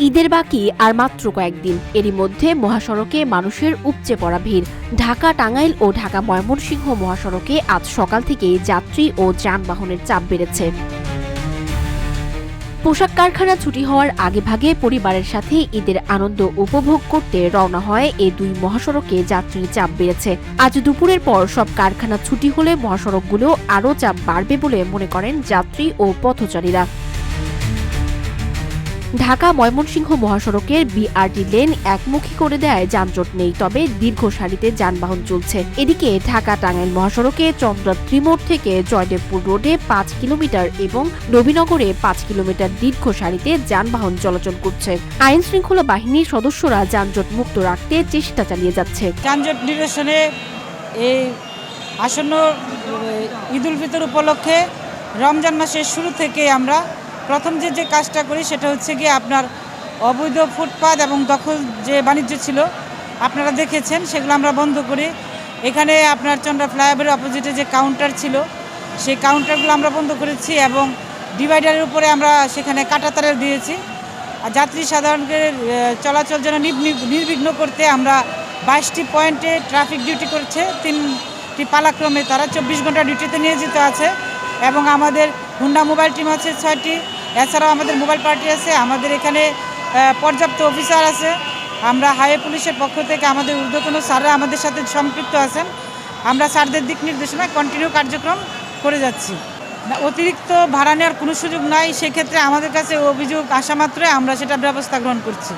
ঈদের বাকি আর মাত্র কয়েকদিন, এরই মধ্যে মহাসড়কে মানুষের উপচে পড়া ভিড়। ঢাকা টাঙ্গাইল ও ঢাকা ময়মনসিংহ মহাসড়কে আজ সকাল থেকেই যাত্রী ও যানবাহনের চাপ বেড়েছে। পোশাক কারখানা ছুটি হওয়ার আগেভাগে পরিবারের সাথে ঈদের আনন্দ উপভোগ করতে রওনা হয় এই দুই মহাসড়কে যাত্রীর চাপ বেড়েছে। আজ দুপুরের পর সব কারখানা ছুটি হলে মহাসড়কগুলো আরও চাপ বাড়বে বলে মনে করেন যাত্রী ও পথচারীরা। ঢাকা ময়মনসিংহ মহাসড়কের বিআরটি লেন একমুখী করে দেয় যানজট নেই, তবে দীর্ঘ সারিতে যানবাহন চলছে। এদিকে ঢাকা টাঙ্গাইল মহাসড়কে চন্দ্রা ত্রিমোড় থেকে জয়দেবপুর রোডে 5 কিলোমিটার এবং নবীনগরে 5 কিলোমিটার দীর্ঘ সারিতে যানবাহন চলাচল করছে। আইন শৃঙ্খলা বাহিনীর সদস্যরা যানজট মুক্ত রাখতে চেষ্টা চালিয়ে যাচ্ছে। যানজট নিরসনে এই আসন্ন ঈদ উল ফিতর উপলক্ষে রমজান মাসের শুরু থেকে আমরা প্রথম যে কাজটা করি সেটা হচ্ছে গিয়ে আপনার অবৈধ ফুটপাত এবং দখল যে বাণিজ্য ছিল আপনারা দেখেছেন, সেগুলো আমরা বন্ধ করি। এখানে আপনার চন্দ্রা ফ্লাইওভারের অপোজিটে যে কাউন্টার ছিল সেই কাউন্টারগুলো আমরা বন্ধ করেছি এবং ডিভাইডারের উপরে আমরা সেখানে কাঁটাতারের দিয়েছি। আর যাত্রী সাধারণের চলাচল যেন নির্বিঘ্ন করতে আমরা 22টি পয়েন্টে ট্রাফিক ডিউটি করছে। 3টি পালাক্রমে তারা 24 ঘন্টা ডিউটিতে নিয়োজিত আছে এবং আমাদের হুন্ডা মোবাইল টিম আছে 6টি। এছাড়াও আমাদের মোবাইল পার্টি আছে। আমাদের এখানে পর্যাপ্ত অফিসার আছে। আমরা হাইওয়ে পুলিশের পক্ষ থেকে আমাদের ঊর্ধ্বতন স্যাররা আমাদের সাথে সম্পৃক্ত আছেন। আমরা স্যারদের দিক নির্দেশনায় কন্টিনিউ কার্যক্রম করে যাচ্ছি। অতিরিক্ত ভাড়া নেওয়ার কোনো সুযোগ নাই, সেক্ষেত্রে আমাদের কাছে অভিযোগ আসা মাত্রই আমরা সেটা ব্যবস্থা গ্রহণ করছি।